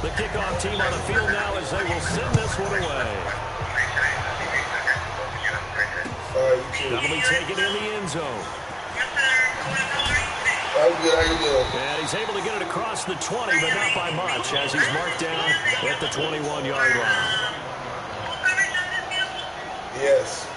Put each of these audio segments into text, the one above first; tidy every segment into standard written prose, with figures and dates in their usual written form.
The kickoff team on the field now as they will send this one away. That'll be taken in the end zone. I'm good. How you doing? And he's able to get it across the 20, but not by much, as he's marked down at the 21-yard line. Yes.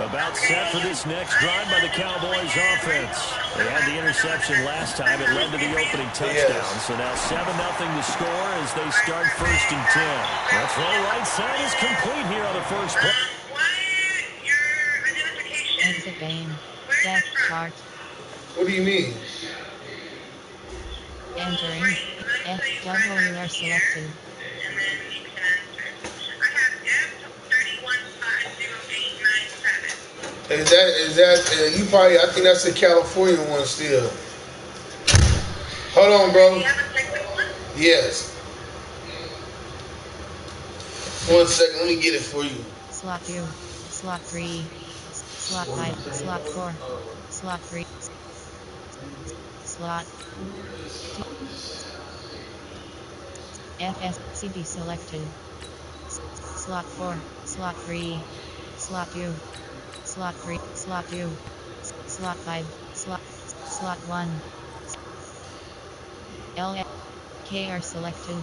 About set for this next drive by the Cowboys offense. They had the interception last time. It led to the opening touchdown. Yes. So now 7-0 to score as they start 1st and 10. That's right. Right side is complete here on the first play. Exit game. Death chart. What do you mean? Entering. FW are selected. Is that you probably, I think that's the California one still. Hold on, bro. Yes. 1 second, let me get it for you. Slot 2. Slot 3. Slot 5. Slot 4. Slot 3. Slot 2. FSCB selected. Slot 4. Slot 3. Slot 2. Slot 3, slot 2, slot 5, slot 1. LK are selected.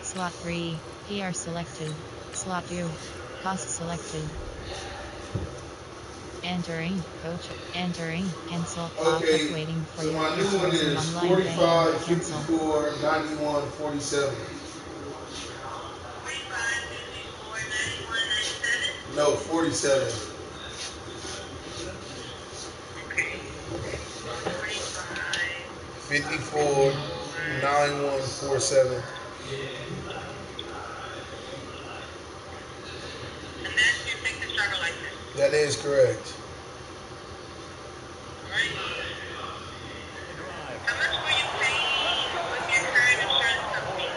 Slot 3, P are selected. Slot 2, cost selected. Entering, coach, entering, cancel, Okay, waiting for so your my new one is 45, 54, 91, 47. No, 47. 54, 9147. And that's your Texas driver license? That is correct. Alright. How much were you paying with your current insurance company?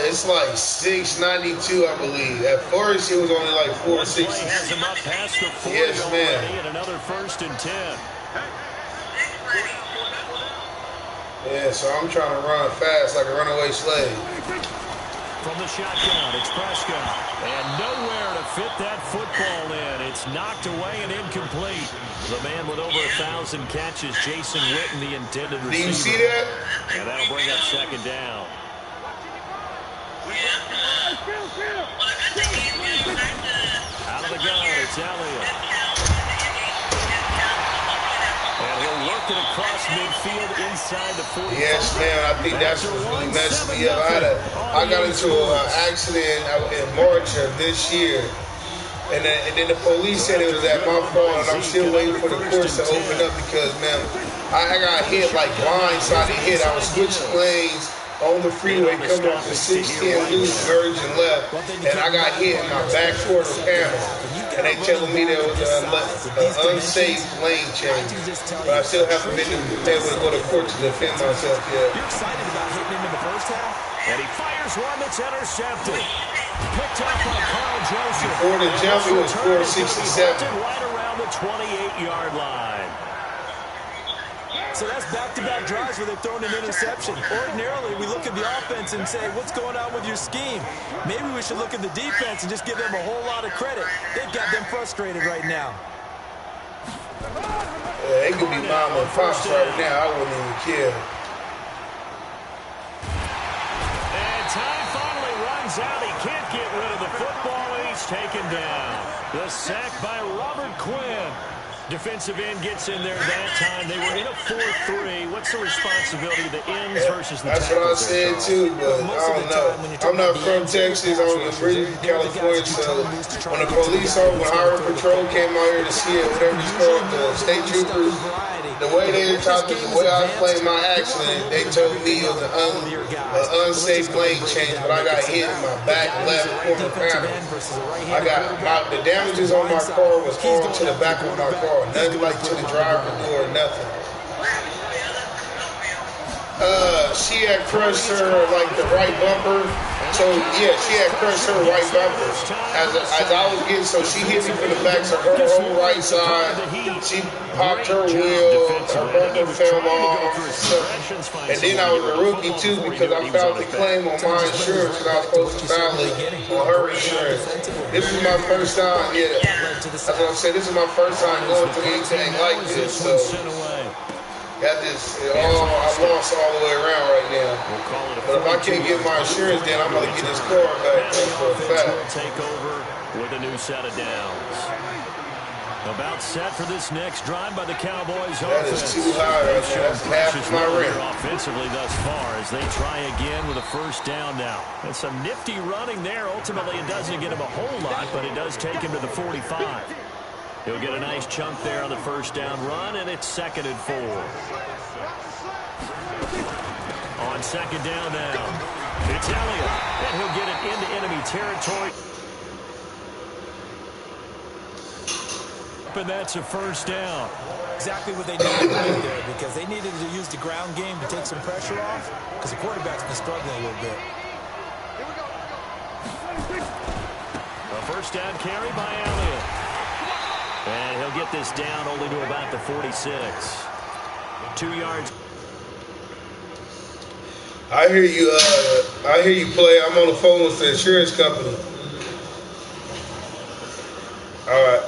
It's like $692, I believe. At first, it was only like $460. Has him up past the 40 Yes, ma'am. and another 1st and 10. Yeah, so I'm trying to run fast like a runaway slave. From the shotgun, it's Prescott. And nowhere to fit that football in. It's knocked away and incomplete. The man with over 1,000 catches, Jason Witten, the intended receiver. Do you see that? And that'll bring up 2nd down. Out of the gun, it's Elliott. And he'll work it across midfield inside the 40. Yes, man. I think that's what really messed me up. I got into an accident in March of this year. And then the police said it was at my fault. And I'm still waiting for the courts to open up because, man, I got hit like blindsided hit. I was switching lanes on the freeway coming off the 610 loose Virgin left. And I got hit in my back quarter panel. And they telling me there was an unsafe lane change. But I still haven't been able to go to court to defend myself yet. You're excited about hitting him in the first half? And he fires one that's intercepted. Picked up by Carl Joseph. Before the jump, it was 467. Right around the 28-yard line. So that's back-to-back drives where they've thrown an interception. Ordinarily, we look at the offense and say, what's going on with your scheme? Maybe we should look at the defense and just give them a whole lot of credit. They've got them frustrated right now. Yeah, they could be mom and pops right now. I wouldn't even care. And time finally runs out. He can't get rid of the football, and he's taken down. The sack by Robert Quinn. Defensive end gets in there that time. They were in a 4-3. What's the responsibility of the ends versus the tackles? That's what I said too, but I don't know. I'm not from Texas. I'm originally from California, so when the police when Highway Patrol came out here to see it, whatever it's called, the state troopers, the way they talked, the way I explained my accident, they told me it was an unsafe lane change, but I got hit in my back left corner panel. The damages on my car was on to the back of my car. Nothing like to the driver door, nothing. she had crushed her like the right bumper. So yeah, she had crushed her right bumper as I was getting. So she hit me from the back, so her whole right side. She popped her wheel, her bumper fell off. And then I was a rookie too because I filed the claim on my insurance and I was supposed to file it on her insurance. This was my first time. Yeah, that's what I'm saying. This is my first time going through anything like this. So. Got this, I lost all the way around right now. But if I can't get my insurance, then I'm going to get this car back for a fact. Take over with a new set of downs. About set for this next drive by the Cowboys. That is too high right there. That's half my rim. Offensively thus far as they try again with a first down now. And some nifty running there. Ultimately, it doesn't get him a whole lot, but it does take him to the 45. He'll get a nice chunk there on the first down run, and it's 2nd and 4. On second down now, it's Elliott, and he'll get it into enemy territory. And that's a first down. Exactly what they needed to do there, because they needed to use the ground game to take some pressure off, because the quarterback's been struggling a little bit. A first down carry by Elliott. And he'll get this down only to about the 46. 2 yards. I hear you play. I'm on the phone with the insurance company. All right.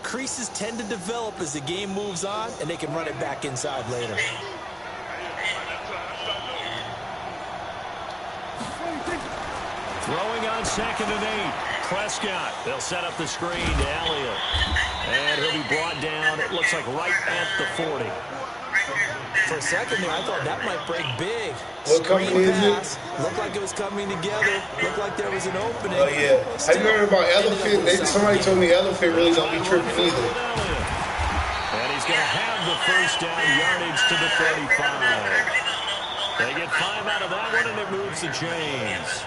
Creases tend to develop as the game moves on, and they can run it back inside later. Throwing on 2nd and 8. Prescott. They'll set up the screen to Elliott. And he'll be brought down, it looks like right at the 40. For a second there, I thought that might break big. What company is it? Looked like it was coming together. Looked like there was an opening. Oh, yeah. Have you heard about Elephant? Somebody told me Elephant really don't be tripping either. And he's going to have the first down yardage to the 35. They get 5 out of that one, and it moves the chains.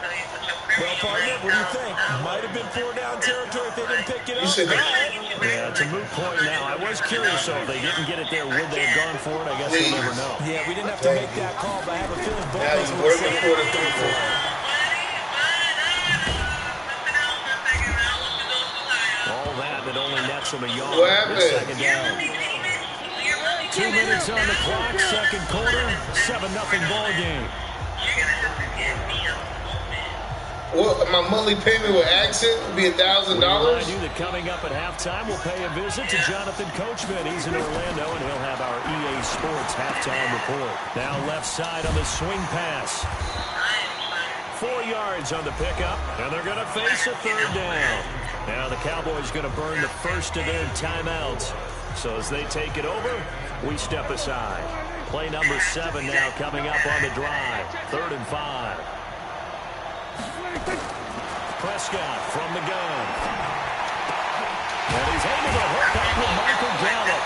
Well, partner, what do you think? Might have been 4-down territory if they didn't pick it up. Yeah, it's a moot point now. I was curious, so if they didn't get it there, would they have gone for it? I guess we'll never know. Yeah, we didn't have to make that call, but I have a feeling both of us would would say go for it. All that only nets them a yard. What happened? Second down. 2 minutes on the clock, second quarter, 7-0 ball game. Well, my monthly payment with Accent would be $1,000. I knew that coming up at halftime, we'll pay a visit to Jonathan Coachman. He's in Orlando, and he'll have our EA Sports halftime report. Now left side on the swing pass. 4 yards on the pickup, and they're going to face a third down. Now the Cowboys going to burn the first of their timeouts. So as they take it over, we step aside. Play number 7 now coming up on the drive. 3rd and 5. Prescott from the gun. And he's able to hook up with Michael Gallup.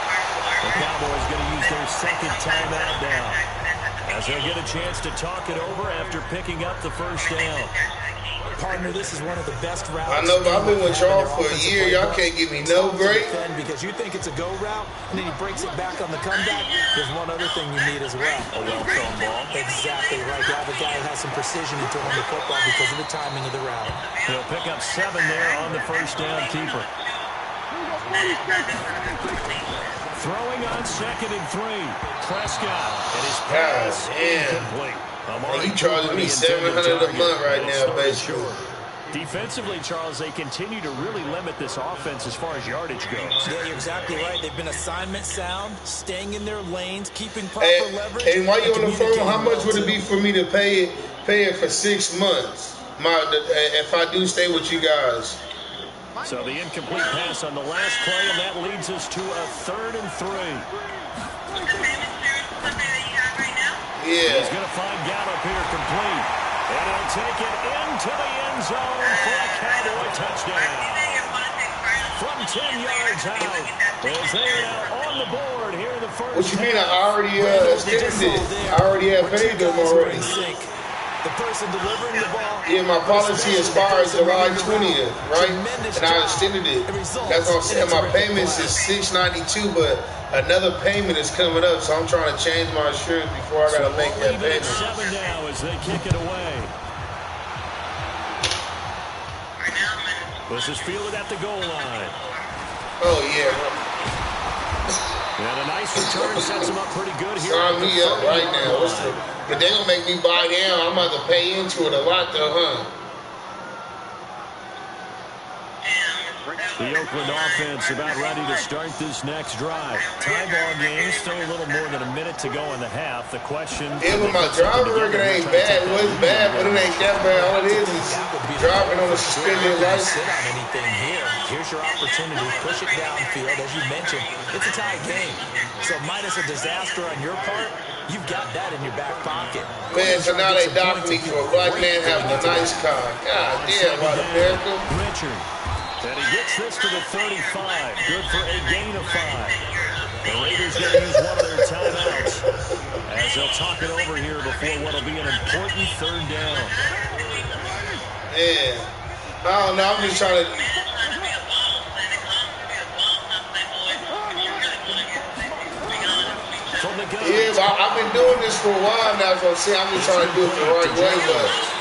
The Cowboys going to use their second timeout now, as they'll get a chance to talk it over after picking up the first down. Partner, this is one of the best routes. I know, but I've been with y'all for a year. Y'all can't give me no break. Because you think it's a go route, and then he breaks it back on the comeback. There's one other thing you need as well. A well-thrown ball. Exactly right. You have a guy who has some precision in throwing the football because of the timing of the route. He'll pick up 7 there on the first down keeper. Throwing on 2nd and 3. Prescott, and his pass incomplete. You charging me $700 a month right now, basically. Defensively, Charles, they continue to really limit this offense as far as yardage goes. Yeah, you're exactly right. They've been assignment sound, staying in their lanes, keeping proper leverage. And while you're on the phone, how much would it be for me to pay it for 6 months? If I do stay with you guys. So the incomplete pass on the last play, and that leads us to a 3rd and 3. Yeah. He's going to find Gallup here complete. And he'll take it into the end zone for a Cowboy touchdown. From 10 yards out, as they are now on the board here in the first. What you mean? I already extended it. I already have paid them already. The the person delivering the ball. Yeah, my policy expires July 20th, right? And I extended it. That's what I'm saying. My payments is $692, but another payment is coming up, so I'm trying to change my insurance before I gotta make that payment. 7 now as they kick it away. This is fielded at the goal line. Oh yeah. And a nice return sets him up pretty good here. Sign me up right now. But they gonna make me buy down. I'm about to pay into it a lot though, huh? The Oakland offense about ready to start this next drive. Tie ball game, still a little more than a minute to go in the half. The question... Yeah, but my driver record ain't bad. Well, it's bad, but it ain't that bad. All it is driving on a suspended license. Sit on anything here. Here's your opportunity. Push it downfield. As you mentioned, it's a tie game. So minus a disaster on your part, you've got that in your back pocket. Man, so now they dock me for a black man having a nice car. God damn, what America. Richard. And he gets this to the 35. Good for a gain of 5. The Raiders going to use one of their timeouts as they'll talk it over here before what will be an important 3rd down. Man, I don't know. I'm just trying to... Yeah, but I've been doing this for a while now, so I'm just trying to do it the right way, but...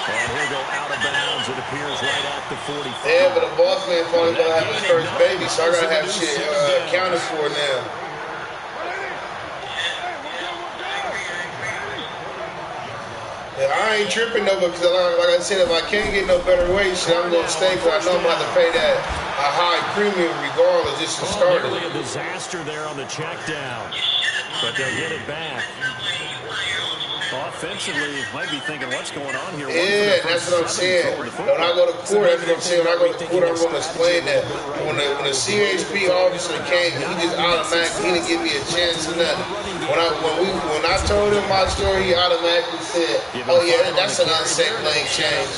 And he'll go out of bounds, it appears, right at the 45. Yeah, but the boss man finally gonna have his first baby, so I gotta have shit accounted for now. Yeah, I ain't tripping though, because like I said, if I can't get no better wage, shit, I'm gonna stay, because I know I'm about to pay that a high premium regardless, just to start it. Nearly a disaster there on the check down, but they'll get it back. Offensively, you might be thinking, what's going on here? Yeah, that's what I'm saying. When I go to court, that's what I'm saying. When I go to court, I'm going to explain that. When the CHP officer came, he just automatically, he didn't give me a chance or nothing. When I told him my story, he automatically said, oh yeah, that's an unsafe lane change.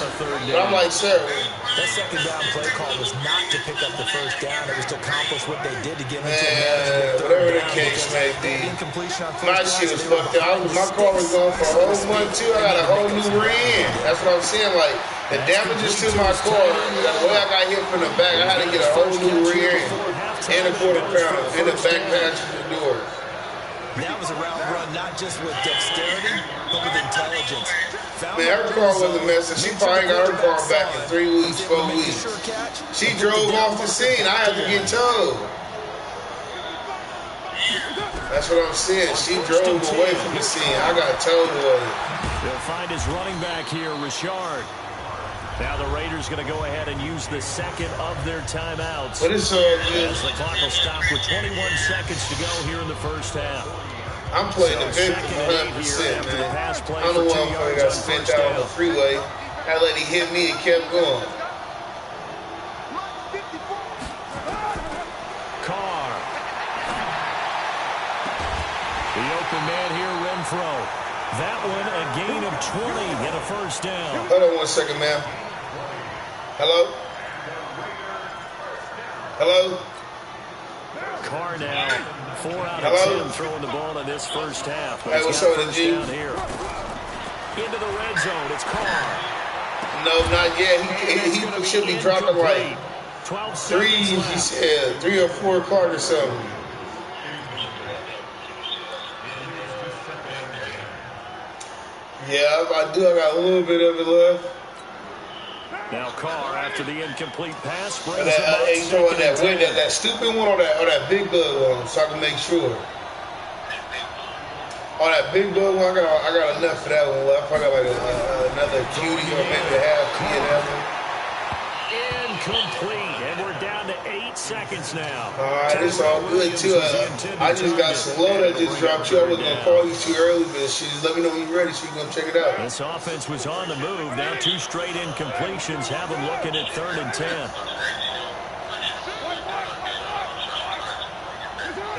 But I'm like, sir. That 2nd down play call was not to pick up the 1st down. It was to accomplish what they did to get into a manageable 3rd whatever the down. case may be. Incompletion on 1st My shit was fucked up. My car was going for a whole month too. I got a whole new rear end. That's what I'm saying. Like, the damages to my car, the way I got hit from the back, I had to get a whole new rear end and a quarter pounder and the back passenger door. That was a route run not just with dexterity, but with intelligence. Man, her car wasn't messing. She probably got her car back in 3 weeks, 4 weeks. She drove off the scene. I had to get towed. That's what I'm saying. She drove away from the scene. I got towed away. They'll find his running back here, Richard. Now the Raiders going to go ahead and use the 2nd of their timeouts. But it's all good. As the clock will stop with 21 seconds to go here in the 1st half. I'm playing the victim 100%, man. I'm the one who got spent out on the freeway. That lady hit me and kept going. Carr. The open man here, Renfro. That one a gain of 20 and a 1st down. Hold on 1 second, ma'am. Hello? Hello? Carr now, 4 out of 10 throwing the ball in this 1st half. Hey, what's up, G? Down here. Into the red zone, it's Carr. No, not yet. He should be dropping like 3, he said, 3 or 4 o'clock or something. Yeah, I do. I got a little bit of it left. Now Carr, after the incomplete pass, brings you know what, that stupid one or that big bug one, so I can make sure. Oh, that big bug one, I got enough for that one left. I got like another cutie or maybe a half key in that one. Incomplete, and we're down to 8 seconds now. All right, it's all good too. I just got some low that just dropped you. I was gonna call you too early, but she just let me know when you're ready so you can come check it out. This offense was on the move. Now 2 straight incompletions have them looking at 3rd and 10.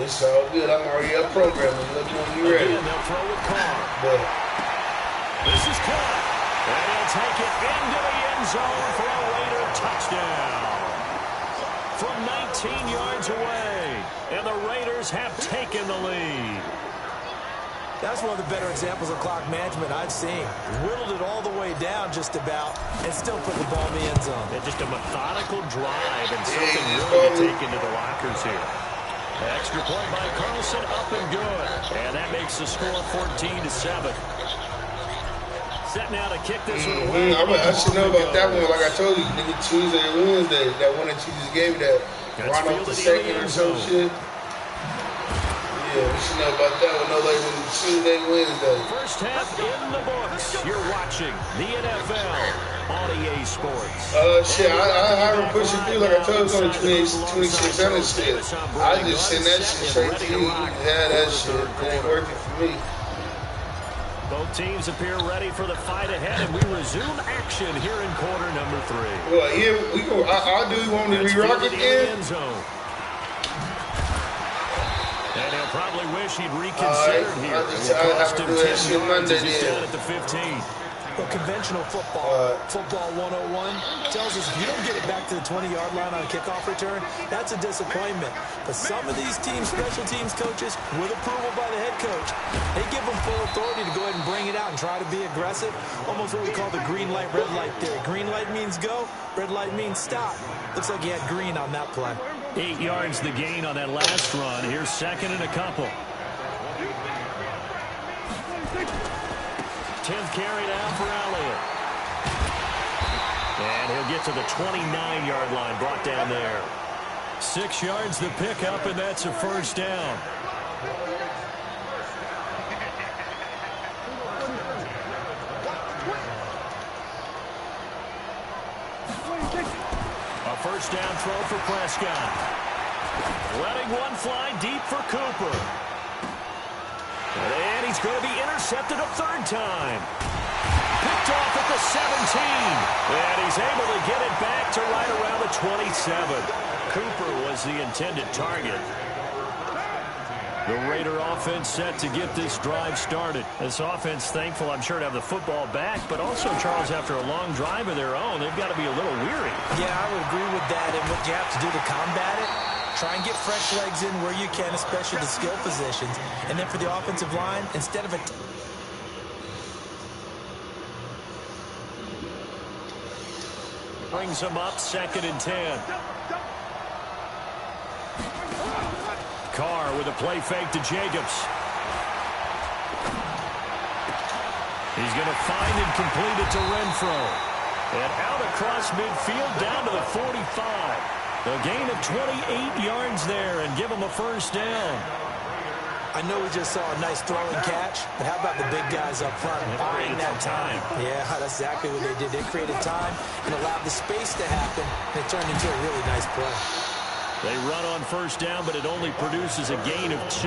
It's all good. I'm already up programming. Let me know when you're ready. Again, they'll throw with Carr. But this is caught. And he'll take it into the end zone for a Raider touchdown. From 19 yards away. And the Raiders have taken the lead. That's one of the better examples of clock management I've seen. Whittled it all the way down just about and still put the ball in the end zone. Yeah, just a methodical drive and something really to take into the lockers here. Extra point by Carlson, up and good. And that makes the score 14-7. Set now to kick this one away. I should know about that one. Like I told you, nigga, Tuesday and Wednesday. That one that you just gave me, that run off the second or some shit. Yeah, we should know about that one. No later than Tuesday, Wednesday. First half in the books. You're watching the NFL on EA Sports. Shit, I haven't pushed it through. Like I told you, on the 2600 shit. I just send that shit straight to you. Yeah, that shit. It ain't working for me. Both teams appear ready for the fight ahead, and we resume action here in quarter number 3. Well, yeah, we go. I'll do. You want me to re-rock it again? And he'll probably wish he'd reconsidered here. I'll have to do that shit Monday. He's down at the 15. Well, conventional football, football 101, tells us if you don't get it back to the 20-yard line on a kickoff return, that's a disappointment. But some of these teams, special teams coaches, with approval by the head coach, they give them full authority to go ahead and bring it out and try to be aggressive. Almost what we call the green light, red light theory. Green light means go, red light means stop. Looks like he had green on that play. 8 yards the gain on that last run. Here's second and a couple. 10th carry now for Elliott. And he'll get to the 29-yard line, brought down there. 6 yards the pickup, and that's a first down. A first down throw for Prescott. Letting one fly deep for Cooper. And he's going to be intercepted a third time. Picked off at the 17. And he's able to get it back to right around the 27. Cooper was the intended target. The Raider offense set to get this drive started. This offense thankful, I'm sure, to have the football back, but also, Charles, after a long drive of their own, they've got to be a little weary. Yeah, I would agree with that. And what you have to do to combat it, try and get fresh legs in where you can, especially the skill positions. And then for the offensive line, instead of a... Brings them up, 2nd and 10. Carr with a play fake to Jacobs. He's going to find and complete it to Renfro. And out across midfield down to the 45. A gain of 28 yards there and give him a first down. I know we just saw a nice throwing catch, but how about the big guys up front buying that time? Yeah, that's exactly what they did. They created time and allowed the space to happen, and it turned into a really nice play. They run on first down, but it only produces a gain of 2.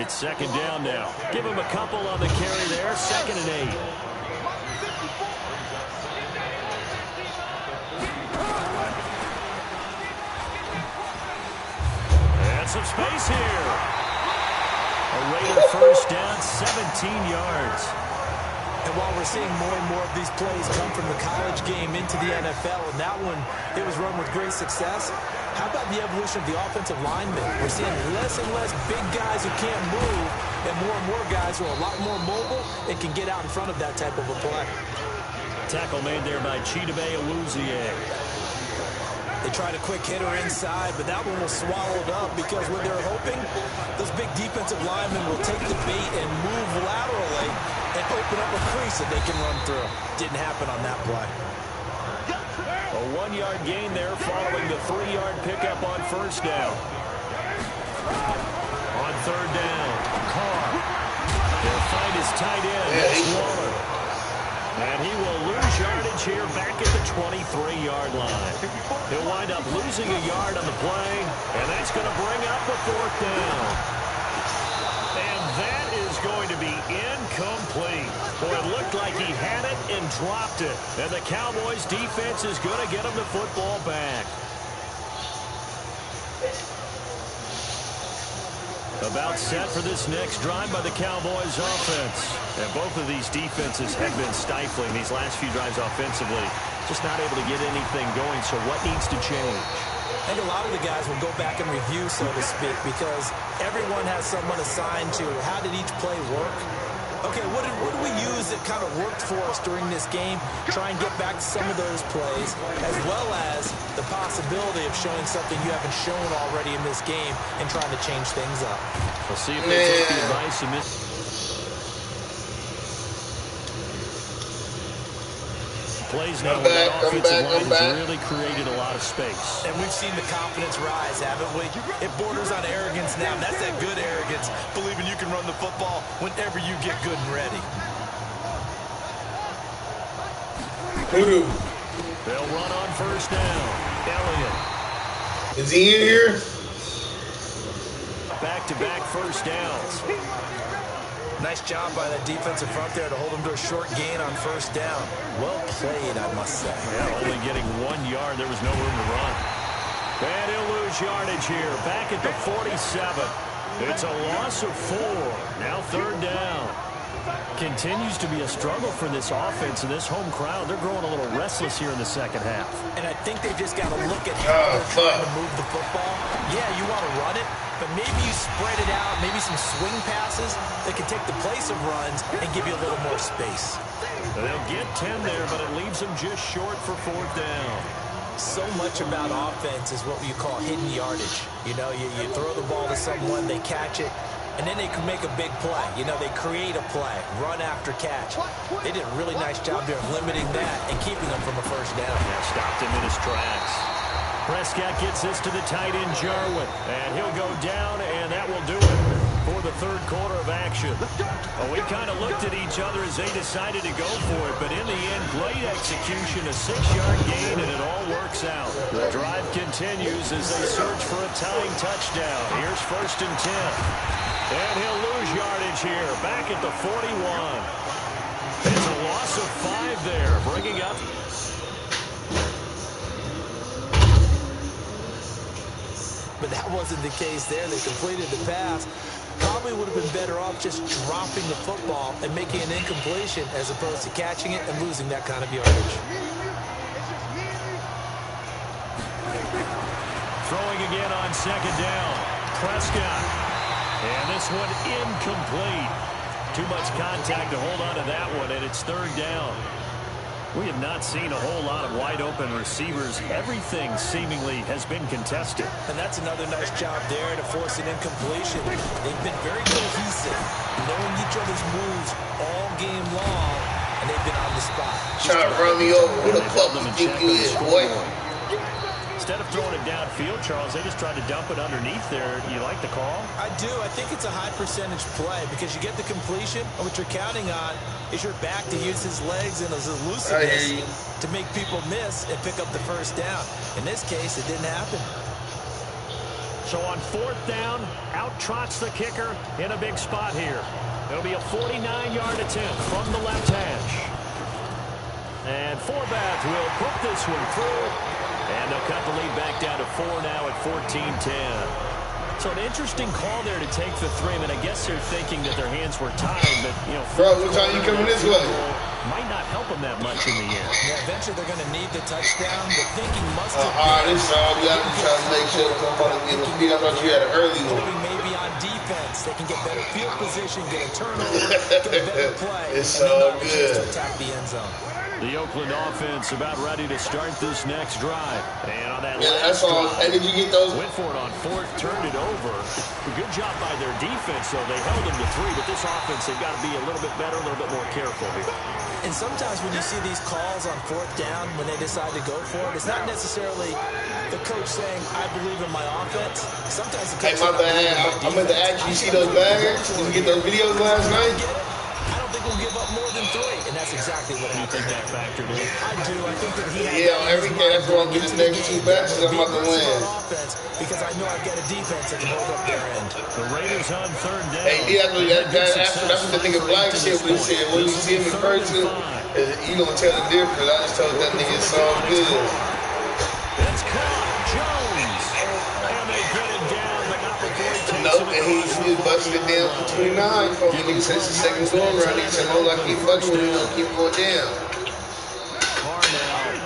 It's 2nd down now. Give him a couple on the carry there, 2nd and 8. Some space here. A Raider first down, 17 yards. And while we're seeing more and more of these plays come from the college game into the NFL, and that one, it was run with great success, how about the evolution of the offensive linemen? We're seeing less and less big guys who can't move, and more guys who are a lot more mobile and can get out in front of that type of a play. Tackle made there by Chidobe Awuzie. They tried a quick hitter inside, but that one was swallowed up because what they're hoping, those big defensive linemen will take the bait and move laterally and open up a crease that they can run through. Didn't happen on that play. A 1-yard gain there following the 3-yard pickup on first down. On third down, Carr. He'll find his tight end. That's Waller. And he will lose yardage here back at the 23-yard line. He'll wind up losing a yard on the play, and that's going to bring up a 4th down. And that is going to be incomplete. Boy, it looked like he had it and dropped it. And the Cowboys' defense is going to get him the football back. About set for this next drive by the Cowboys offense. And both of these defenses have been stifling these last few drives offensively. Just not able to get anything going, so what needs to change? I think a lot of the guys will go back and review, so to speak, because everyone has someone assigned to how did each play work. Okay, what did we use that kind of worked for us during this game? Try and get back to some of those plays, as well as the possibility of showing something you haven't shown already in this game and trying to change things up. We'll see if they take the advice and miss. Plays now where that offensive line has really created a lot of space. And we've seen the confidence rise, haven't we? It borders on arrogance now. That's that good arrogance, believing you can run the football whenever you get good and ready. They'll run on first down. Elliott. Is he in here? Back-to-back first downs. Nice job by that defensive front there to hold him to a short gain on first down. Well played, I must say. Yeah, only getting 1 yard. There was no room to run. And he'll lose yardage here. Back at the 47. It's a loss of 4. Now third down. Continues to be a struggle for this offense and this home crowd. They're growing a little restless here in the second half. And I think they've just got to look at how they're trying to move the football. Yeah, you want to run it, but maybe you spread it out, maybe some swing passes that can take the place of runs and give you a little more space. They'll get 10 there, but it leaves them just short for fourth down. So much about offense is what you call hidden yardage. You know, you throw the ball to someone, they catch it, and then they can make a big play. You know, they create a play, run after catch. They did a really nice job there of limiting that and keeping them from a first down. Yeah, stopped him in his tracks. Prescott gets this to the tight end, Jarwin, and he'll go down, and that will do it for the third quarter of action. Well, we kind of looked at each other as they decided to go for it, but in the end, great execution, a 6-yard gain, and it all works out. The drive continues as they search for a tying touchdown. Here's first and 10. And he'll lose yardage here, back at the 41. It's a loss of 5 there, bringing up. But that wasn't the case there. They completed the pass. Probably would have been better off just dropping the football and making an incompletion as opposed to catching it and losing that kind of yardage. Throwing again on second down. Prescott. And this one incomplete. Too much contact to hold on to that one, and it's third down. We have not seen a whole lot of wide-open receivers. Everything seemingly has been contested. And that's another nice job there to force an incompletion. They've been very cohesive, knowing each other's moves all game long, and they've been on the spot. Trying to run me over. Who the fuck you think you is, boy? Instead of throwing it downfield, Charles, they just tried to dump it underneath there. You like the call? I do. I think it's a high percentage play because you get the completion, and what you're counting on is your back to use his legs and his elusiveness to make people miss and pick up the first down. In this case, it didn't happen. So on fourth down, out trots the kicker in a big spot here. It'll be a 49-yard attempt from the left hash. And Forbath will put this one through. And they'll cut the lead back down to 4 now at 14-10. So an interesting call there to take the 3. I mean, I guess they're thinking that their hands were tied, but, you know, bro, what time you coming this way? Might not help them that much in the end. Yeah, eventually they're going to need the touchdown. The thinking must have been. This all we got to try to make sure somebody get a speed. I thought you had an early one. Maybe on defense, they can get better field position, get a turnover, get a better play. It's so good. To attack the end zone. The Oakland offense about ready to start this next drive. And on that last drive, hey, did you get those? Went for it on fourth, turned it over. Good job by their defense, though. They held them to 3, but this offense, they've got to be a little bit better, a little bit more careful here. And sometimes when you see these calls on fourth down, when they decide to go for it, it's not necessarily the coach saying, I believe in my offense. Sometimes the coach my bad. I meant to ask you, see those bags? Did you get those videos last night? I don't think we'll give up more than 3, and that's exactly what happened. You think that factored in? I do. I think that he had every game, that's why I'm getting the next 2 batches. I'm about to win. Because I know I've got a defense that can hold up their end. The Raiders on third down. Hey, that's what the nigga Black said when he said, when you see him in person, you gonna tell the difference. I just told that nigga it's all good. It's caught. Jones. And they get it down, but not before he takes No, and he was busting it down for 29. Fucking nigga said it's the second go around. He said, oh, I keep fucking with him, keep going down. Carnell,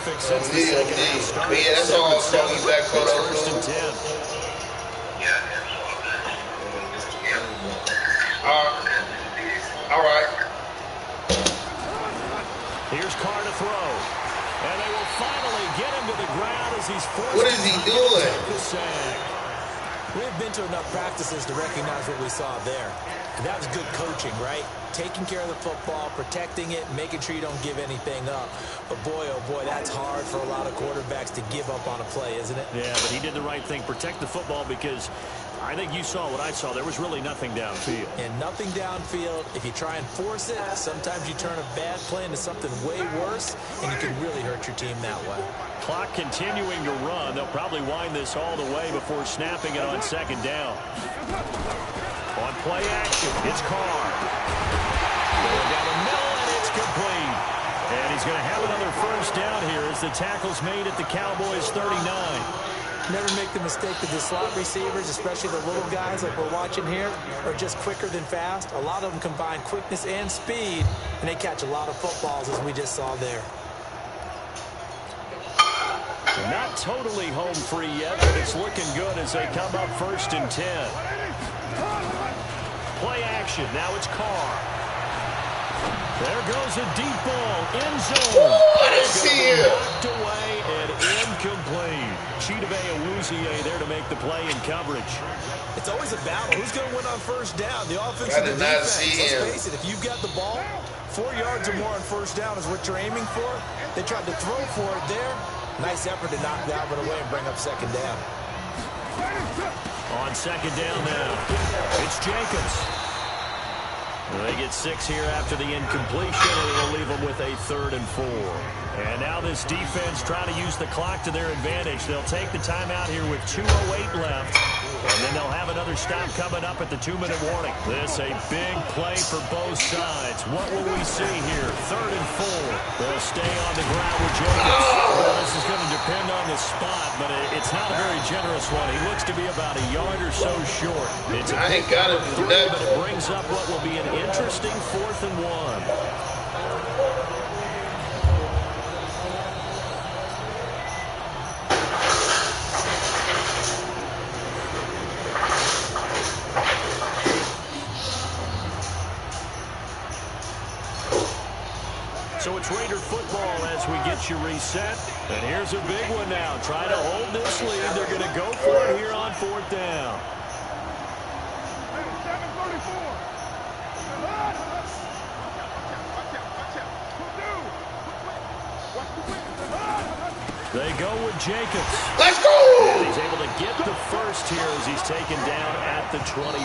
perfect since the second half started. But yeah, that's all I'll call you back for those. First and 10. All right. Here's Carr to throw. And they will finally get him to the ground as he's forced. What is he doing? We've been to enough practices to recognize what we saw there. And that was good coaching, right? Taking care of the football, protecting it, making sure you don't give anything up. But boy, oh boy, that's hard for a lot of quarterbacks to give up on a play, isn't it? Yeah, but he did the right thing. Protect the football because I think you saw what I saw. There was really nothing downfield. And nothing downfield. If you try and force it, sometimes you turn a bad play into something way worse, and you can really hurt your team that way. Clock continuing to run. They'll probably wind this all the way before snapping it on second down. On play action, it's Carr. Going down the middle, and it's complete. And he's going to have another first down here as the tackle's made at the Cowboys' 39. Never make the mistake that the slot receivers, especially the little guys like we're watching here, are just quicker than fast. A lot of them combine quickness and speed, and they catch a lot of footballs, as we just saw there. Not totally home free yet, but it's looking good as they come up first and 10. Play action. Now it's Carr. There goes a deep ball. End zone. I didn't see him. Knocked away and incomplete. Chidobe Awuzie there to make the play in coverage. It's always a battle. Who's going to win on first down? The offense I or the did not defense? see Let's him. face it, if you've got the ball, 4 yards or more on first down is what you're aiming for. They tried to throw for it there. Nice effort to knock that one away and bring up second down. On second down now, it's Jacobs. They get 6 here after the incompletion, and it'll leave them with a 3rd and 4. And now this defense trying to use the clock to their advantage. They'll take the timeout here with 2:08 left, and then they'll have another stop coming up at the 2-minute warning. This a big play for both sides. What will we see here? 3rd and 4. They'll stay on the ground with Jacobs. Well, this is going to depend on the spot, but it's not a very generous one. He looks to be about a yard or so short. It's a I ain't got to do that. but it brings up what will be an interesting 4th and 1. So it's Raider football as we get you reset. And here's a big one now. Try to hold this lead. They're going to go for it here on 4th down. They go with Jacobs. Let's go! And he's able to get the first here as he's taken down at the 25.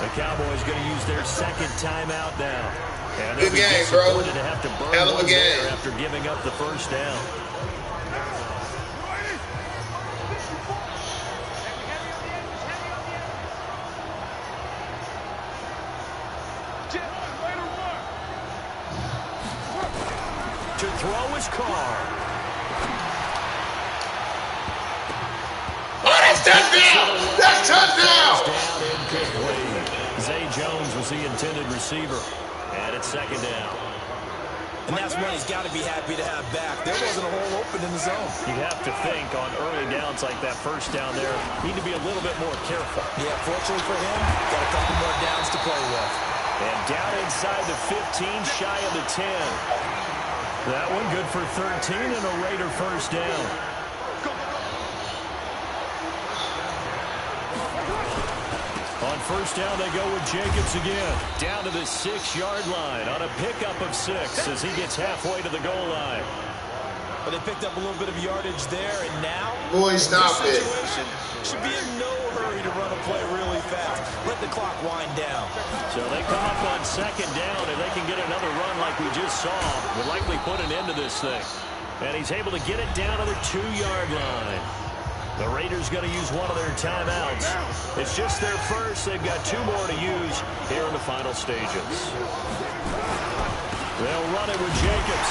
The Cowboys going to use their 2nd timeout now. And good game, bro. To have to burn Hell of a game. after giving up the first down. To throw his Carr. Oh, that's touchdown! That's touchdown! Down incomplete. Zay Jones was the intended receiver. And it's 2nd down. And that's when he's got to be happy to have back. There wasn't a hole open in the zone. You have to think on early downs like that first down there, need to be a little bit more careful. Yeah, fortunately for him, got a couple more downs to play with. And down inside the 15, shy of the 10. That one good for 13 and a Raider first down. On first down, they go with Jacobs again. Down to the 6-yard line on a pickup of 6 as he gets halfway to the goal line. But they picked up a little bit of yardage there, and now Boy, stop it. situation should be in no hurry to run a play really fast. Let the clock wind down. So they come up on 2nd down, and they can get another run like we just saw. Would likely put an end to this thing. And he's able to get it down to the 2-yard line. The Raiders going to use one of their timeouts. It's just their first. They've got 2 more to use here in the final stages. They'll run it with Jacobs.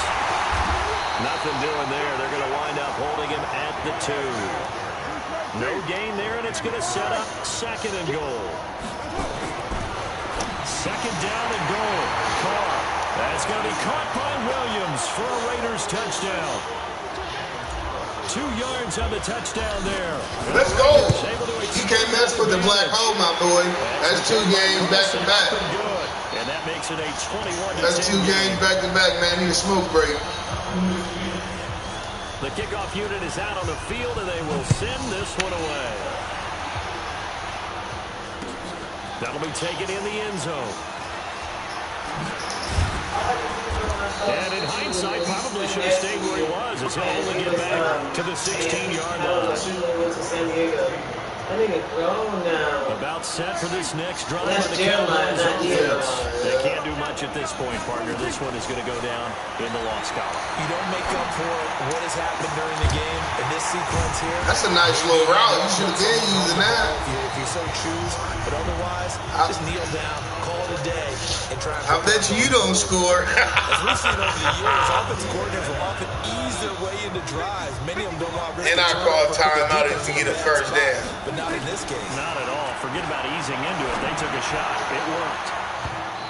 Nothing doing there. They're going to wind up holding him at the 2. No gain there, and it's going to set up 2nd and goal. 2nd down and goal. Carr. That's going to be caught by Williams for a Raiders touchdown. 2 yards on the touchdown there. Let's go. You can't mess with the black hole, my boy. That's 2 games back to back. And that makes it a 21-10. That's 2 games back to back, man. Need a smoke break. The kickoff unit is out on the field, and they will send this one away. That'll be taken in the end zone. And in hindsight, probably should have stayed where he was, as he'll only get back to the 16-yard line. About set for this next drive on the Cowboys offense. They can't do much at this point, partner. This one is going to go down in the loss column. You don't make up for what has happened during the game in this sequence here. That's a nice little route. You should have been using that. If you so choose, but otherwise, just kneel down, call it a day, and try. I bet you don't score. As we've seen over the years, offensive coordinators will often ease their way into drives. Many of them don't want risk. And I call timeout if you get a first down. But not in this case. Not at all. Forget about easing into it. They took a shot. It worked.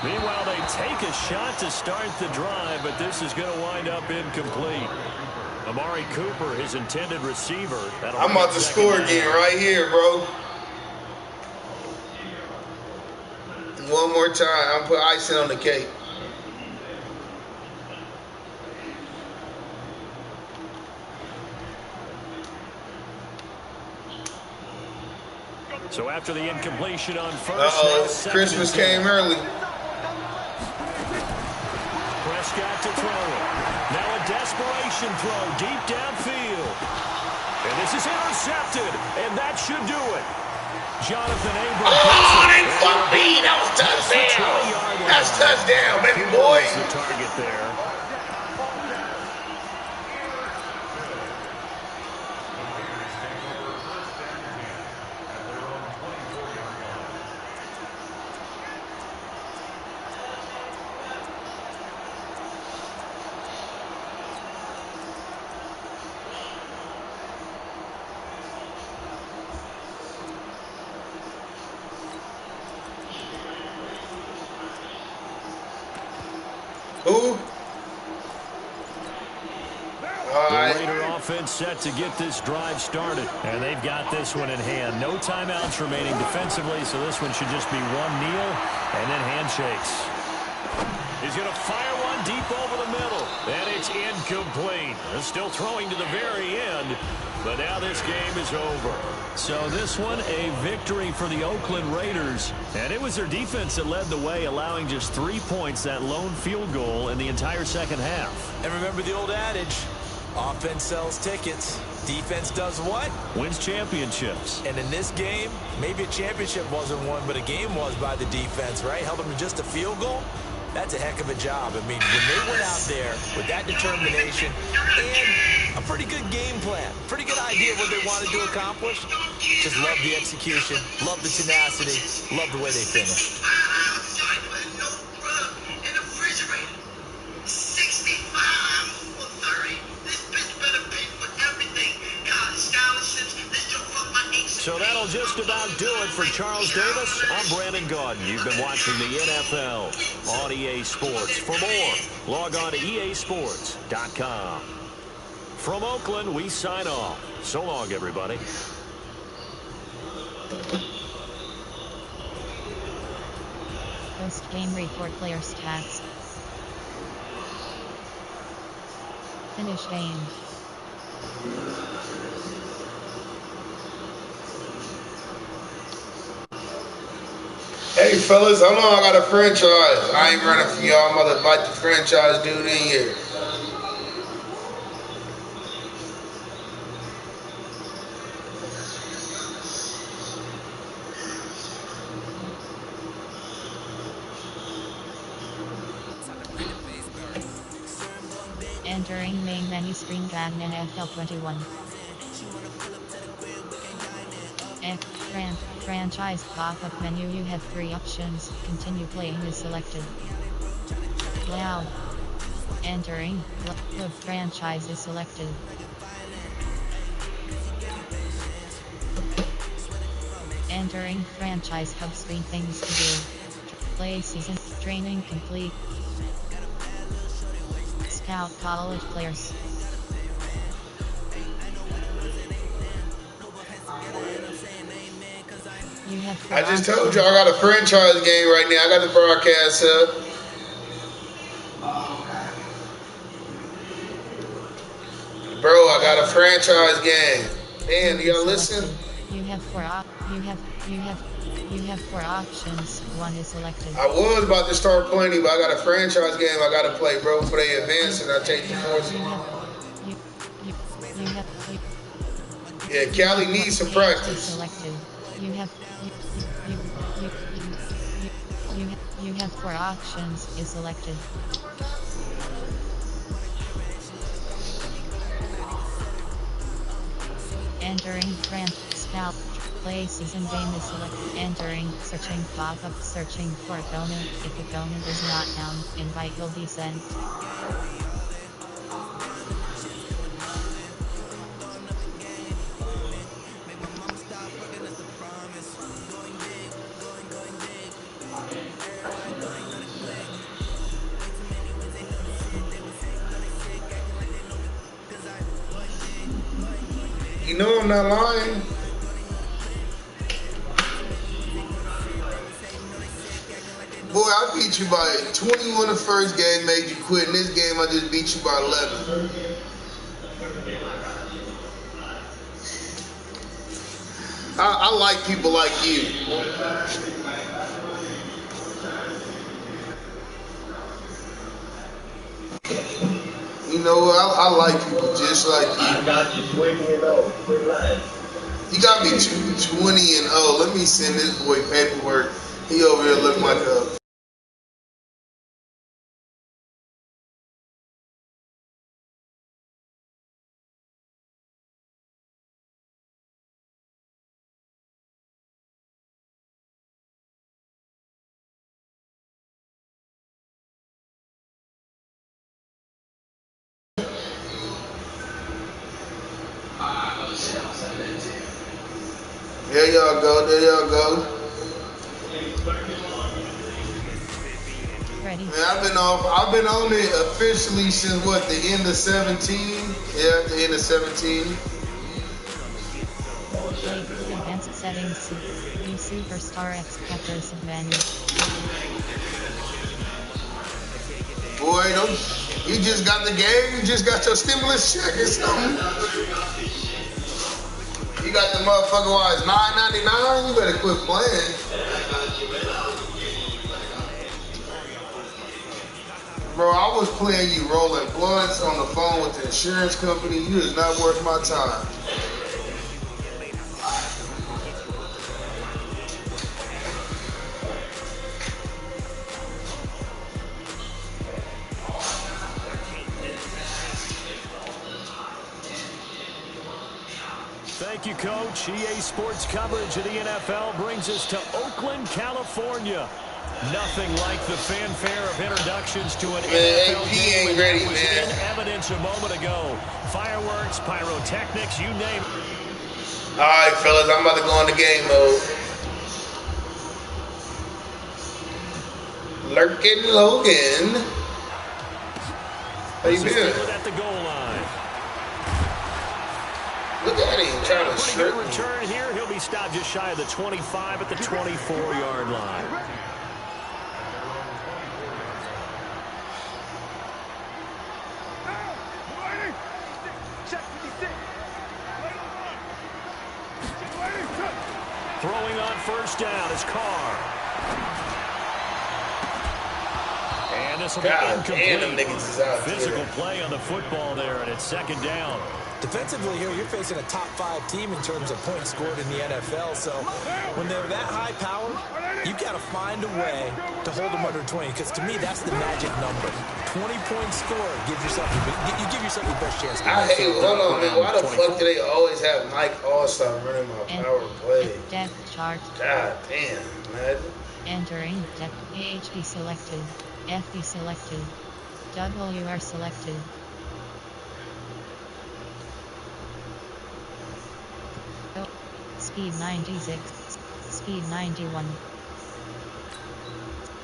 Meanwhile, they take a shot to start the drive, but this is going to wind up incomplete. Amari Cooper, his intended receiver. I'm about to score again right here, bro. One more time. I'm put icing on the cake. So after the incompletion on first, Christmas came early. Prescott to throw it. Now a desperation throw deep downfield. And this is intercepted, and that should do it. Jonathan Abram. Oh, they fucked me. That was touchdown. That's touchdown, baby boy. The target there. Who? The Raider offense set to get this drive started. And they've got this one in hand. No timeouts remaining defensively, so this one should just be one kneel and then handshakes. He's going to fire one deep over the middle. And it's incomplete. They're still throwing to the very end. But now this game is over. So this one, a victory for the Oakland Raiders. And it was their defense that led the way, allowing just 3 points, that lone field goal in the entire second half. And remember the old adage, offense sells tickets. Defense does what? Wins championships. And in this game, maybe a championship wasn't won, but a game was by the defense, right? Held them to just a field goal. That's a heck of a job. I mean, when they went out there with that determination and a pretty good game plan, pretty good idea of what they wanted to accomplish, just love the execution, love the tenacity, love the way they finished. So that'll just about do it for Charles Davis. I'm Brandon Gaudin. You've been watching the NFL on EA Sports. For more, log on to easports.com. From Oakland, we sign off. So long, everybody. Post-game report player stats. Finish game. Hey, fellas, I know I got a franchise. I ain't running from y'all. I'm about to invite the franchise dude in here. Entering main menu screen tag NFL 21. Franchise pop-up menu. You have 3 options. Continue playing is selected. Loud. Entering. The franchise is selected. Entering franchise hub screen. Things to do. Play season. Training complete. Scout college players. You have four I just told options. you I got a franchise game right now. I got the broadcast up. Bro, I got a franchise game. Damn, do y'all listen? You have four options. One is selected. I was about to start playing, but I got a franchise game I gotta play, bro, before they advance and I take the force. Yeah, Cali needs some practice. Selected. You have four options. Is selected. Entering brand spell places in game is selected. Entering searching pop-up searching for opponent. If opponent is not found, invite will be sent. You know I'm not lying. Boy, I beat you by 21 the first game, made you quit. In this game, I just beat you by 11. I like people like you. You know what? I like people just like you. I got you 20-0. You got me 20-0. Let me send this boy paperwork. He over here looking like a... There y'all go. There y'all go. Ready. Man, I've been on it officially since what, the end of 17? Yeah, the end of 17. Advanced settings. New Superstar X Peppers advantage. Boy, you just got the game, you just got your stimulus check or something. You got the motherfucker wise $9.99, you better quit playing. Bro, I was playing you rolling blunts on the phone with the insurance company. You is not worth my time. Thank you, Coach. EA Sports coverage of the NFL brings us to Oakland, California. Nothing like the fanfare of introductions to an NFL game ain't ready, that was man. in evidence a moment ago. Fireworks, pyrotechnics, you name it. All right, fellas, I'm about to go into game mode. Lurkin Logan. How you been? At the goal line. Look at him trying to Pretty strip good me. return here. He'll be stopped just shy of the 25 at the 24-yard line. Throwing on first down is Carr. And this will be incomplete. Damn, them niggas is out Physical there. play on the football there, and it's second down. Defensively here, you're facing a top 5 team in terms of points scored in the NFL. So when they're that high powered, you've got to find a way to hold them under 20. Because to me, that's the magic number. 20-point score gives yourself you give yourself the best chance. I hate, hold on, man. Why the fuck do they always have Mike Allstar running my power play? Depth chart. God damn, man. Entering depth. AHB selected. FB selected. WR selected. Speed 96. Speed 91.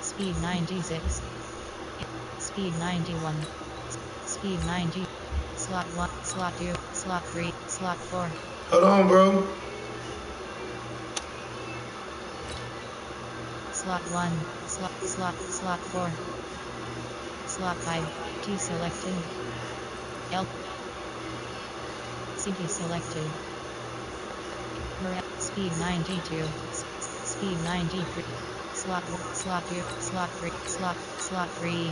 Speed 96. Speed 91. Speed 90. Slot 1, slot 2, slot 3, slot 4. Hold on, bro. Slot 1, slot 4. Slot 5, T selected. L. CP selected. Speed 92. Speed 93. Slot 1, slot 2, slot 3, slot 3.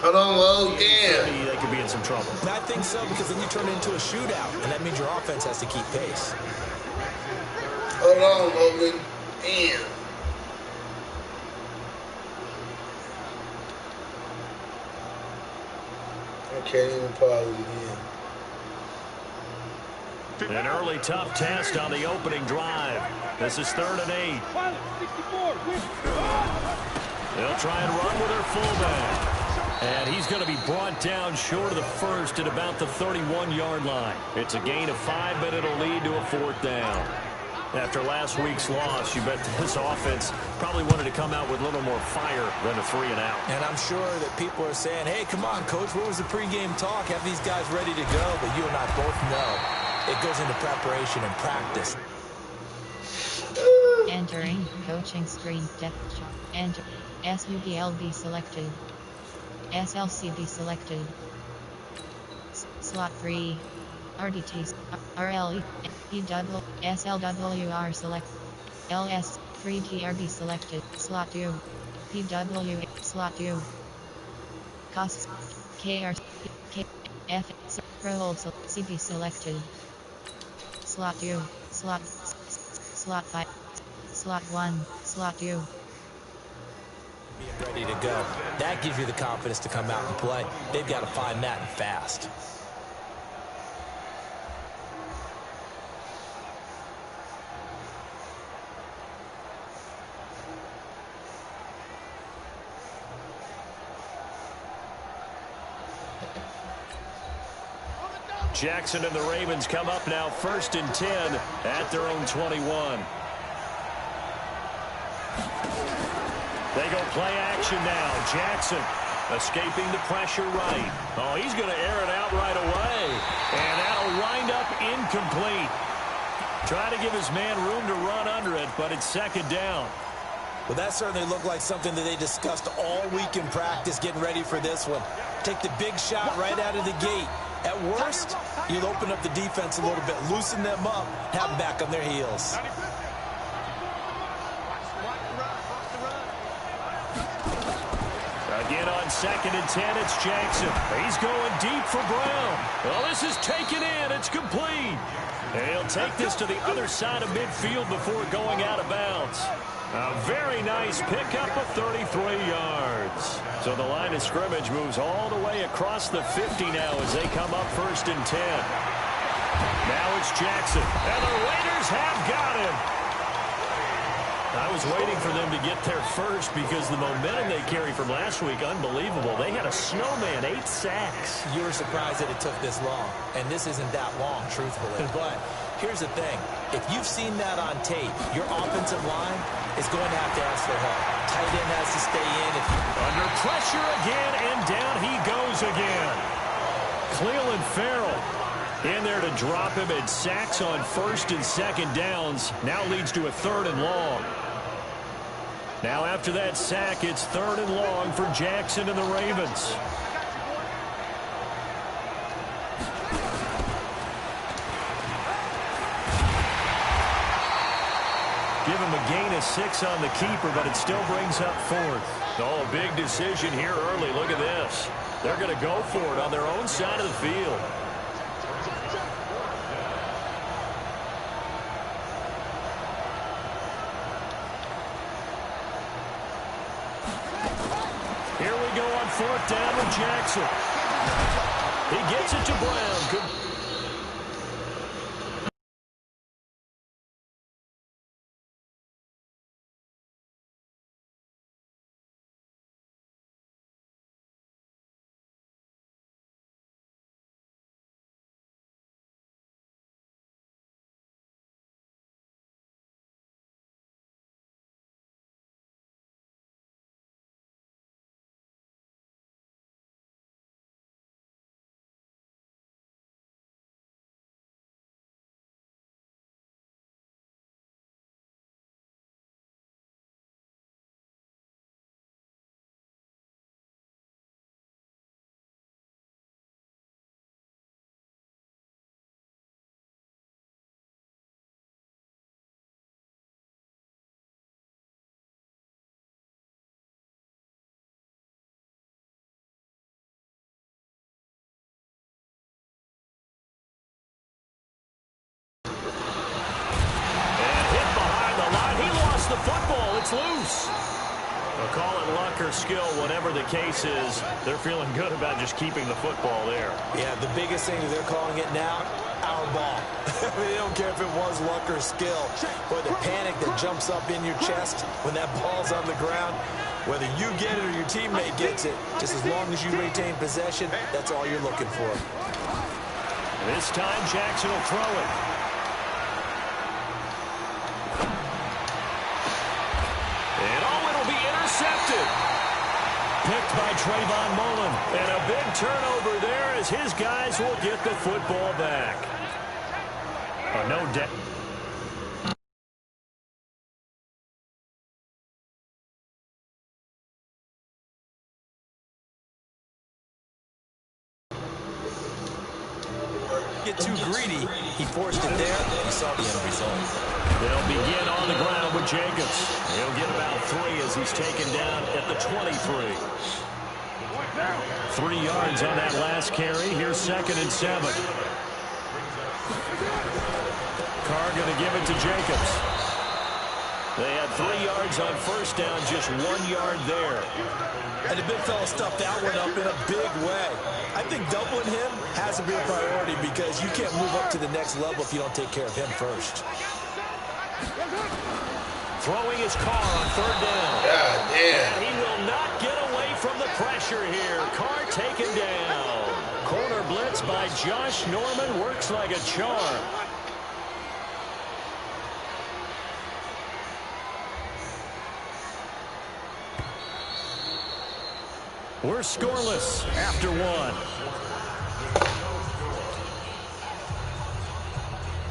Hold on, oh, damn. They could be in some trouble. And I think so, because then you turn it into a shootout, and that means your offense has to keep pace. Hold on, Logan. Damn. I can't even pause it again. An early tough test on the opening drive. This is 3rd and 8. They'll try and run with their fullback. And he's going to be brought down short of the first at about the 31-yard line. It's a gain of 5, but it'll lead to a 4th down. After last week's loss, you bet this offense probably wanted to come out with a little more fire than a 3-and-out. And I'm sure that people are saying, hey, come on, Coach, where was the pregame talk? Have these guys ready to go? But you and I both know it goes into preparation and practice. Entering coaching screen. Enter. SUBLB selected. SLCB selected. Slot 3. RDT. RLE. EW. SLWR select. LS. 3TRB selected. Slot 2. PW. Slot 2. Costs. KR. KF. Pro hold. CB selected. Slot 2. Slot 5. Slot 1. Slot 2. Being ready to go. That gives you the confidence to come out and play. They've got to find that and fast. Jackson and the Ravens come up now 1st and 10 at their own 21. They go play action now. Jackson escaping the pressure right. Oh, he's going to air it out right away. And that'll wind up incomplete. Trying to give his man room to run under it, but it's 2nd down. Well, that certainly looked like something that they discussed all week in practice, getting ready for this one. Take the big shot right out of the gate. At worst, you'll open up the defense a little bit, loosen them up, have them back on their heels. Again on 2nd and 10, it's Jackson. He's going deep for Brown. Well, this is taken in. It's complete. And he'll take this to the other side of midfield before going out of bounds. A very nice pickup of 33 yards. So the line of scrimmage moves all the way across the 50 now as they come up 1st and 10. Now it's Jackson. And the Raiders have got him. I was waiting for them to get there first because the momentum they carry from last week, unbelievable. They had a snowman, 8 sacks. You were surprised that it took this long, and this isn't that long, truthfully. But here's the thing. If you've seen that on tape, your offensive line is going to have to ask for help. Tight end has to stay in. Under pressure again, and down he goes again. Cleveland Farrell in there to drop him, and sacks on 1st and 2nd downs. Now leads to a 3rd and long. Now after that sack, it's 3rd and long for Jackson and the Ravens. Give him a gain of 6 on the keeper, but it still brings up 4th. Oh, a big decision here early. Look at this. They're going to go for it on their own side of the field. Here we go on 4th down with Jackson. He gets it to Brown. Good. loose. Well, call it luck or skill, whatever the case is, they're feeling good about just keeping the football there. Yeah, the biggest thing that they're calling it now, our ball. I mean, they don't care if it was luck or skill, or the panic that jumps up in your chest when that ball's on the ground. Whether you get it or your teammate gets it, just as long as you retain possession, that's all you're looking for. This time, Jackson will throw it. And it'll be intercepted. Picked by Trayvon Mullen. And a big turnover there as his guys will get the football back. No doubt. Get too greedy. He forced it there. He saw the end result. They'll begin on the ground with Jacobs. He'll get about 3 as he's taken down at the 23. 3 yards on that last carry. Here's 2nd and 7. Carr going to give it to Jacobs. They had 3 yards on first down, just 1 yard there. And the big fella stuffed that one up in a big way. I think doubling him has to be a priority because you can't move up to the next level if you don't take care of him first. Throwing his Carr on 3rd down. God damn. And he will not get away from the pressure here. Carr taken down. Corner blitz by Josh Norman works like a charm. We're scoreless after 1.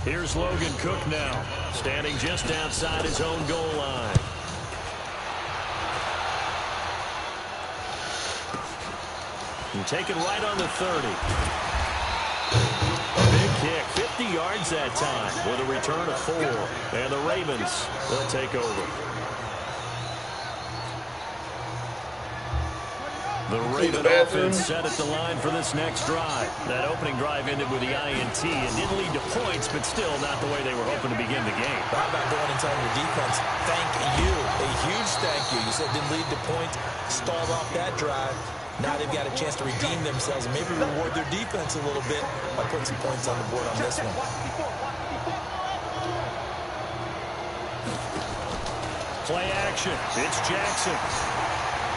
Here's Logan Cook now, standing just outside his own goal line. And taken right on the 30. Big kick, 50 yards that time with a return of 4. And the Ravens, they'll take over. The Raven offense set at the line for this next drive. That opening drive ended with the INT and didn't lead to points, but still not the way they were hoping to begin the game. How about going and telling your defense, thank you, a huge thank you. You said didn't lead to points, stalled off that drive. Now they've got a chance to redeem themselves and maybe reward their defense a little bit by putting some points on the board on this one. Play action. It's Jackson.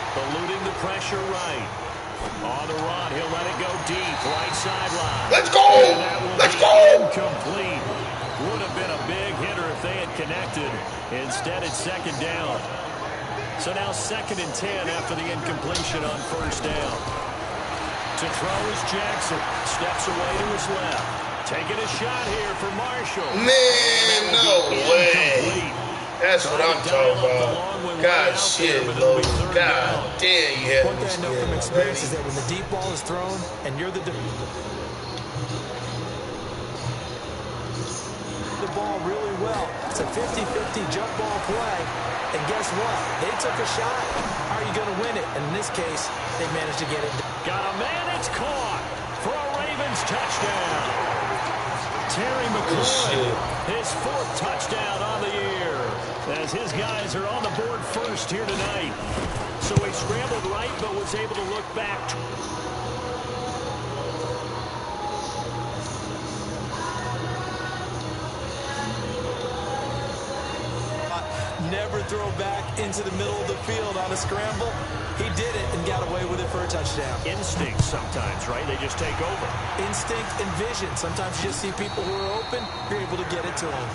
Eluding the pressure right. On the run, he'll let it go deep, right sideline. Let's go! Let's go! Incomplete. Would have been a big hitter if they had connected. Instead, it's 2nd down. So now 2nd and 10 after the incompletion on 1st down. To throw is Jackson. Steps away to his left. Taking a shot here for Marshall. Man, no way. That's what I'm talking about. God shit, Logan. God damn, you had One thing I know from experience is that when the deep ball is thrown and you're the ball really well, it's a 50-50 jump ball play. And guess what? They took a shot. How are you going to win it? And in this case, they managed to get it. Got a man, it's caught for a Ravens touchdown. Terry McLaurin, his 4th touchdown on the year, as his guys are on the board first here tonight. So he scrambled right, but was able to look back. Never throw back into the middle of the field on a scramble. He did it and got away with it for a touchdown. Instinct sometimes, right? They just take over. Instinct and vision. Sometimes you just see people who are open, you're able to get it to them.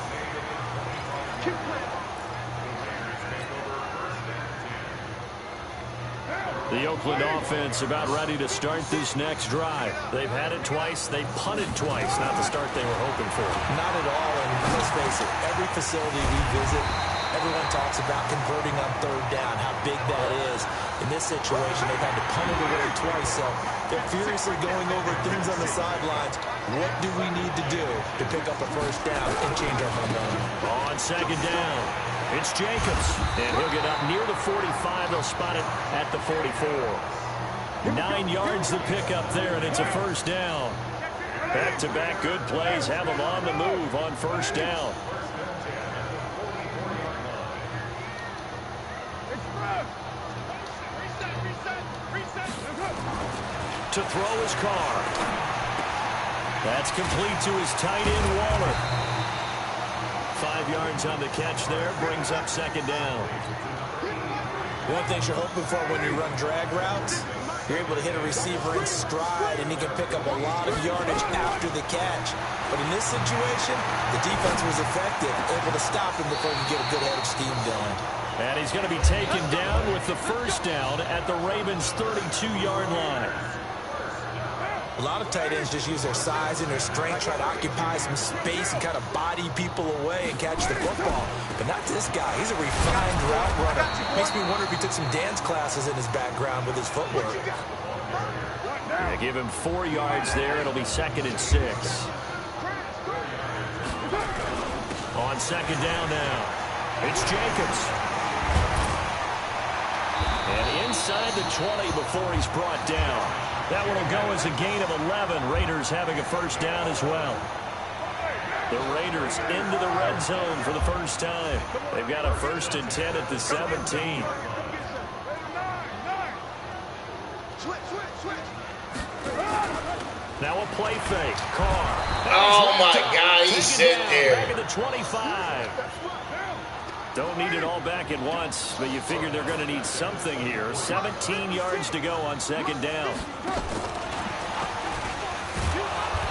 The Oakland offense about ready to start this next drive. They've had it twice. They've punted twice. Not the start they were hoping for. Not at all. And let's face it, every facility we visit, everyone talks about converting on 3rd down, how big that is. In this situation, they've had to punt it away twice, so they're furiously going over things on the sidelines. What do we need to do to pick up a 1st down and change our momentum? On 2nd down, it's Jacobs, and he'll get up near the 45. They'll spot it at the 44. 9 yards to pick up there, and it's a 1st down. Back-to-back good plays have them on the move on 1st down. To throw his car. That's complete to his tight end, Waller. 5 yards on the catch there. Brings up second down. One of the things you're hoping for when you run drag routes, you're able to hit a receiver in stride, and he can pick up a lot of yardage after the catch. But in this situation, the defense was effective, able to stop him before he could get a good head of steam going. And he's going to be taken down with the first down at the Ravens' 32-yard line. A lot of tight ends just use their size and their strength, try to occupy some space and kind of body people away and catch the football. But not this guy. He's a refined route runner. Makes me wonder if he took some dance classes in his background with his footwork. Yeah, give him 4 yards there. It'll be 2nd and 6. On second down now, it's Jacobs. And inside the 20 before he's brought down. That one will go as a gain of 11. Raiders having a first down as well. The Raiders into the red zone for the first time. They've got a 1st and 10 at the 17. Now a play fake. Carr. Oh my God, he's sitting there. Back at the 25. Don't need it all back at once, but you figure they're going to need something here. 17 yards to go on second down.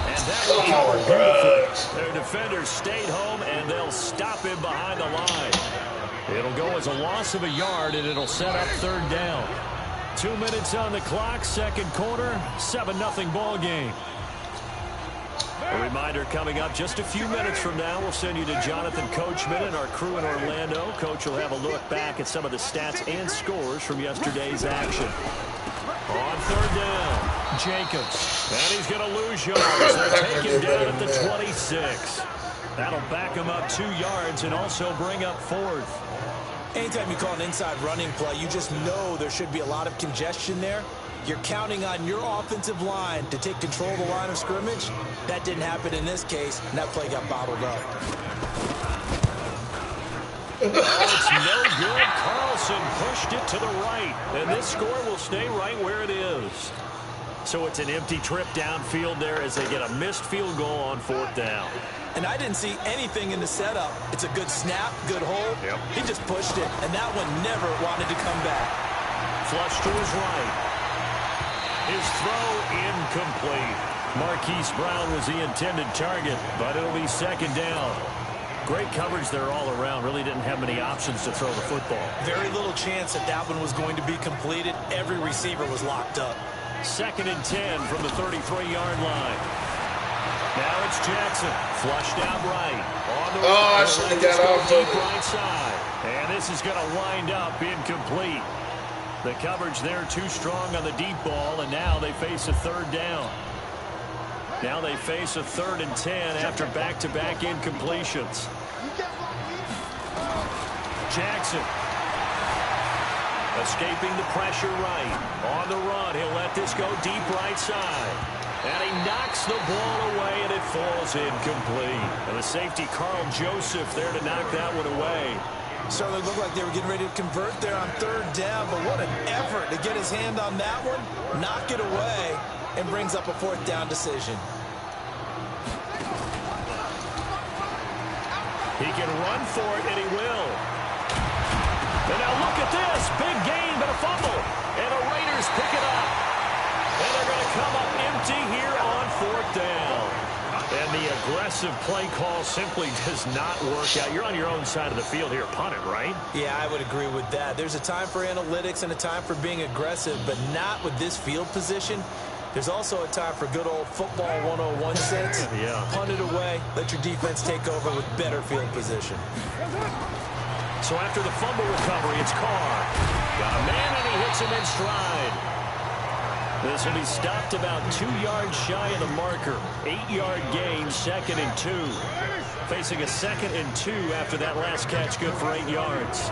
And that will cover beautifully. Their defenders stayed home, and they'll stop him behind the line. It'll go as a loss of a yard, and it'll set up third down. 2 minutes on the clock, second quarter, 7-0 ball game. A reminder coming up just a few minutes from now, we'll send you to Jonathan Coachman and our crew in Orlando. Coach will have a look back at some of the stats and scores from yesterday's action. On third down, Jacobs. And he's going to lose yards. They take him down at the 26. That'll back him up 2 yards and also bring up 4th. Anytime you call an inside running play, you just know there should be a lot of congestion there. You're counting on your offensive line to take control of the line of scrimmage. That didn't happen in this case, and that play got bottled up. It's no good. Carlson pushed it to the right, and this score will stay right where it is. So it's an empty trip downfield there as they get a missed field goal on 4th down. And I didn't see anything in the setup. It's a good snap, good hold. Yep. He just pushed it, and that one never wanted to come back. Flush to his right. His throw incomplete. Marquise Brown was the intended target, but it'll be second down. Great coverage there all around. Really didn't have many options to throw the football. Very little chance that that one was going to be completed. Every receiver was locked up. 2nd and 10 from the 33-yard line. Now it's Jackson. Flushed out right. On the I should have got off of it. Right side. And this is going to wind up incomplete. The coverage there too strong on the deep ball, and now they face a third down. Now they face a 3rd and 10 after back-to-back incompletions. Jackson. Escaping the pressure right. On the run, he'll let this go deep right side. And he knocks the ball away, and it falls incomplete. And the safety, Carl Joseph, there to knock that one away. Certainly looked like they were getting ready to convert there on 3rd down, but what an effort to get his hand on that one, knock it away, and brings up a 4th down decision. He can run for it, and he will. And now look at this. Big gain, but a fumble. And the Raiders pick it up. And they're going to come up empty here on 4th down. And the aggressive play call simply does not work out. You're on your own side of the field here. Punt it, right? Yeah, I would agree with that. There's a time for analytics and a time for being aggressive, but not with this field position. There's also a time for good old football 101 sense. Yeah. Punt it away. Let your defense take over with better field position. So after the fumble recovery, it's Carr. Got a man, and he hits him in stride. This will be stopped about 2 yards shy of the marker. 8-yard gain, 2nd and 2. Facing a 2nd and 2 after that last catch, good for 8 yards.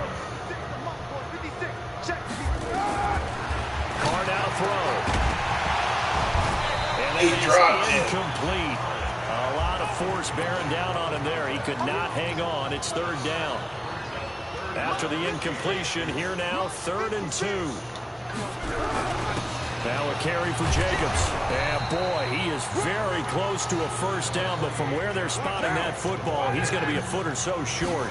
Carr now throw. And He dropped it. Incomplete. A lot of force bearing down on him there. He could not hang on. It's 3rd down. After the incompletion, here now, 3rd and 2. Now a carry for Jacobs. And boy, he is very close to a first down, but from where they're spotting that football, he's going to be a foot or so short.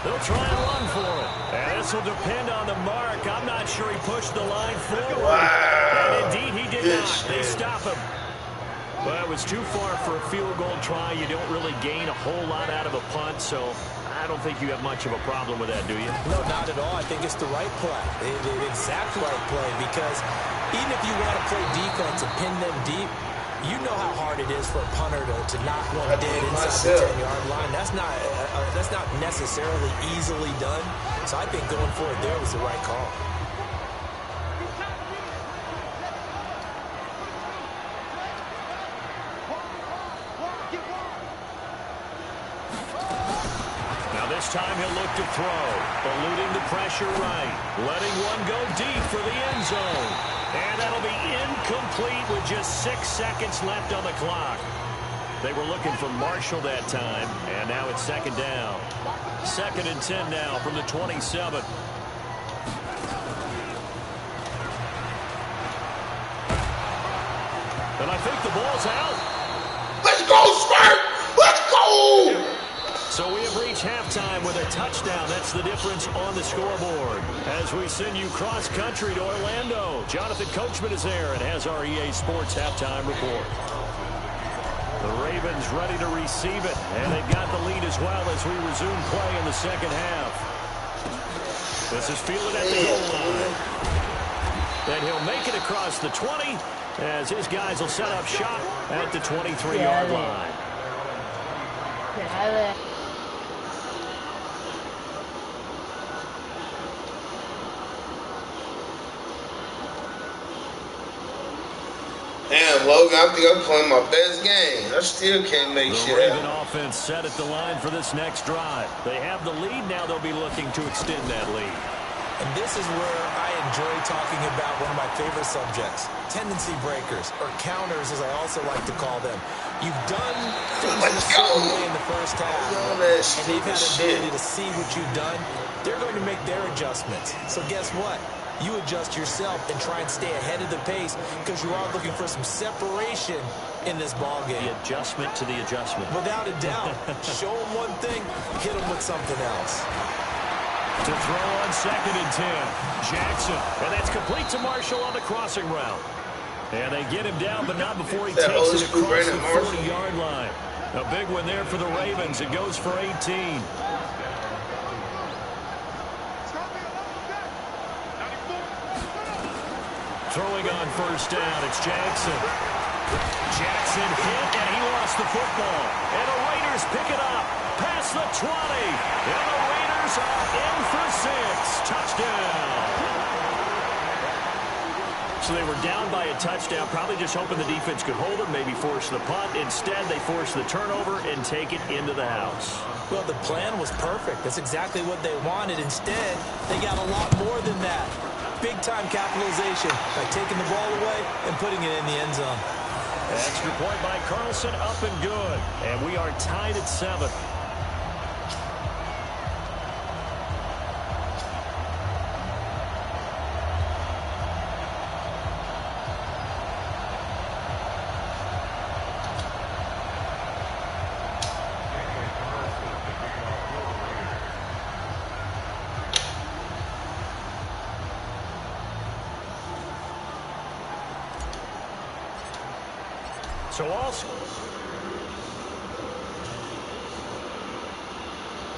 They'll try and run for it. And this will depend on the mark. I'm not sure he pushed the line forward. Wow. And indeed, he did not. They stop him. Well, it was too far for a field goal try. You don't really gain a whole lot out of a punt, so I don't think you have much of a problem with that, do you? No, not at all. I think it's the right play, the exact right play, because even if you want to play defense and pin them deep, you know how hard it is for a punter to knock one dead inside the 10-yard line. That's not necessarily easily done. So I think going for it there was the right call. This time he'll look to throw, eluding the pressure right, letting one go deep for the end zone. And that'll be incomplete with just 6 seconds left on the clock. They were looking for Marshall that time, and now it's second down. 2nd and 10 now from the 27. And I think the ball's out. Let's go, Smurk! Let's go! So we have reached halftime with a touchdown. That's the difference on the scoreboard. As we send you cross-country to Orlando, Jonathan Coachman is there and has our EA Sports halftime report. The Ravens ready to receive it, and they've got the lead as well as we resume play in the second half. This is fielded at the goal line. Then he'll make it across the 20 as his guys will set up shop at the 23-yard line. Damn, Logan, I think I'm playing my best game. I still can't make shit The Raven out. offense set at the line for this next drive. They have the lead. Now they'll be looking to extend that lead. And this is where I enjoy talking about one of my favorite subjects, tendency breakers, or counters as I also like to call them. You've done things in a certain way in the first half, and they've had the ability to see what you've done. They're going to make their adjustments. So guess what? You adjust yourself and try and stay ahead of the pace because you are looking for some separation in this ball game. The adjustment to the adjustment. Without a doubt. Show them one thing, hit them with something else. To throw on 2nd and 10. Jackson. And that's complete to Marshall on the crossing route. And they get him down, but not before he takes it across the 40-yard line. A big one there for the Ravens. It goes for 18. Throwing on first down, it's Jackson. Jackson hit, and he lost the football. And the Raiders pick it up past the 20. And the Raiders are in for 6. Touchdown. So they were down by a touchdown, probably just hoping the defense could hold it, maybe force the punt. Instead, they force the turnover and take it into the house. Well, the plan was perfect. That's exactly what they wanted. Instead, they got a lot more than that. Big-time capitalization by taking the ball away and putting it in the end zone. Extra point by Carlson, up and good. And we are tied at 7. So